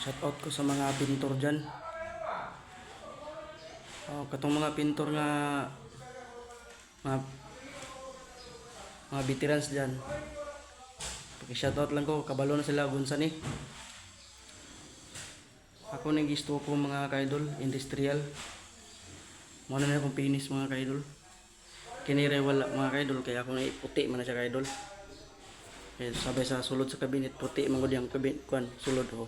Shout out ko sa mga pintor dyan. Katong mga pintor nga mga, mga veterans dyan. Shout out lang ko, kabalo na sila gunsan eh. Ako nang gisto ko mga kaidol, industrial. Muna na akong finish mga kaidol. Kinire wala mga kaidol, kaya ako na puti man na siya kaidol. Kaya sabay sa sulod sa kabinet, puti man ko diyang kabinet kuan, sulod ko.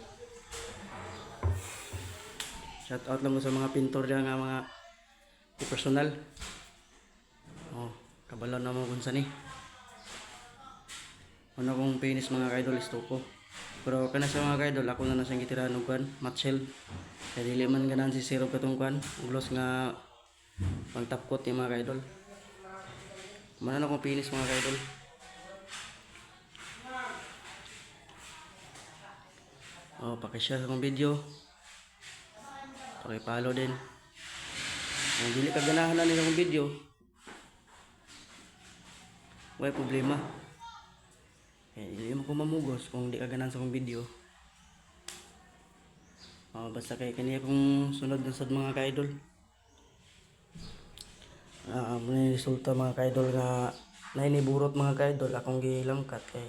Shout out lang ko sa mga pintor dyan nga mga personal. Kabalo na mo kung saan eh. Una kong finish mga kaidol, isto ko. Pero kana sa mga kaidol, ako na siyang gitirahan ng kuan, matchel. Kaya dili man ganan si zero katong kuan, gloss nga pang top coat yung mga kaidol. Mana na kong finish mga kaidol. Paki-share sa akong video. Paki-follow din. Kung dili ka ganahan na nila akong video, wala problema. Hindi mo ko mamugos kung di ka ganahan sa akong video. Basta kay kaniya kung sunod na sa mga ka-idol. Muna resulta mga ka-idol nga nainiburot mga ka-idol akong gilangkat kay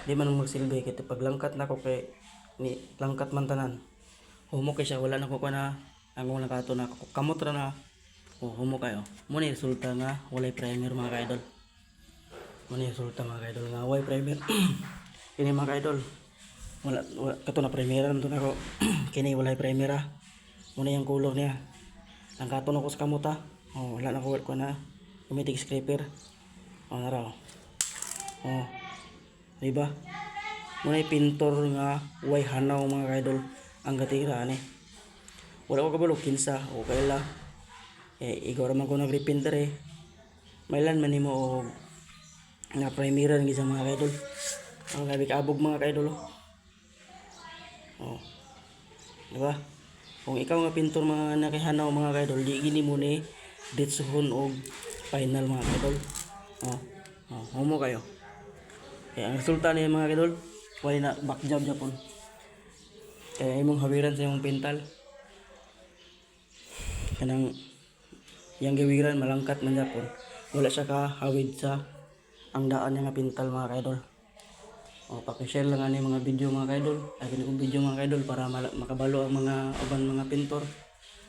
di man magsilbi kay paglangkat na ako kay ni langkat man tanan. Humo kay siya, wala na ko na ang wala kato na kamot ra na. Humo kayo. Muna resulta nga walay primer mga ka-idol. Muna resulta mga ka-idol nga walay primer. Kini mga ka-idol. Wala kato na primera nito na ko. Kini walay primera. Muna yung color niya. Ang kato na ko sa kamot ha. Wala na ko na gumitig scraper. Na raw. Diba? Muna yung pintor nga way hanaw mga ka-idol ang gatira ani. Wala ko kabalo kinsa o kaila. Igaw raman ko nag-repinter eh. Mailan man nimo og na primera ng isang mga ka-idol. Ang gabi kaabog mga ka-idol. Diba? Kung ikaw nga pintor mga nakihanaw mga ka-idol, di gini mo ni ditsuhon og final mga ka-idol. Humo kayo. Kaya ang resulta niya mga ka-idol, wala na back job japon. Kaya imong hawiran sa imong pintal. Kanang yang gawiran malangkat man japon. Wala siya kahawid sa ang daan niya nga pintal mga ka-idol. Paki-share lang ani mga video mga ka-idol. Ay kini kong video mga ka-idol para makabalo ang mga uban mga pintor.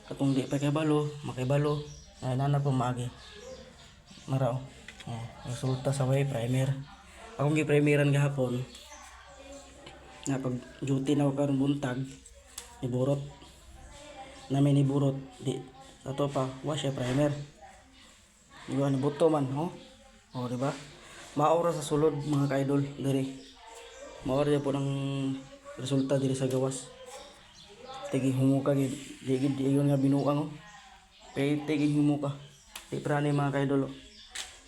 Katong di pa kabalo, makibalo. Ay nana po maagi. Maraw. Resulta sa way primer. Akong gi-primeran gahapon. Na pag duty na ko karon buntag, iburot. Na may niburot di ato pa wash primer. Diba ni buto man, diba? Maura sa sulod mga ka-idol diri. Maura po ng resulta diri sa gawas. Tigi humuka gid, di iyon nga binuang Kay tigi humuka. Di prani mga ka-idol.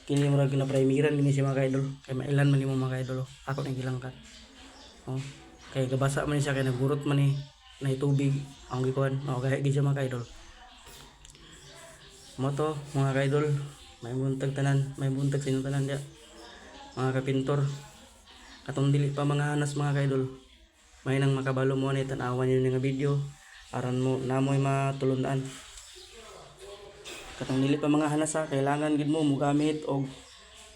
Kini mo ra gina primeran gini si mga ka-idol. Kay mailan man nimo mga ka-idol. Ako nang gilangkat. Kay gabasa man siya kay nagburot man ni na tubig ang gikuan. Kaya gid siya mga ka-idol. Moto mga ka-idol, may buntag tanan, may buntag sa inyo tanan dia. Mga kapintor. Katong dili pa mga hanas mga ka-idol. May nang makabalo mo ni tan-awan niyo nga video aron mo namoy matulundan. Katong dili pa mga hanas kailangan gid mo gamit og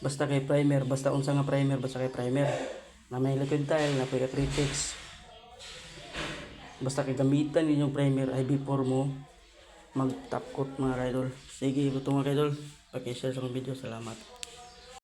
basta kay primer, basta unsa nga primer, basta kay primer. Na may liquid tile, na pay acrylics. Basta kay gamitan ninyong primer ay before mo mag top coat mga ka-idol. Sige, ito mga ka-idol. Paki-share sa video. Salamat.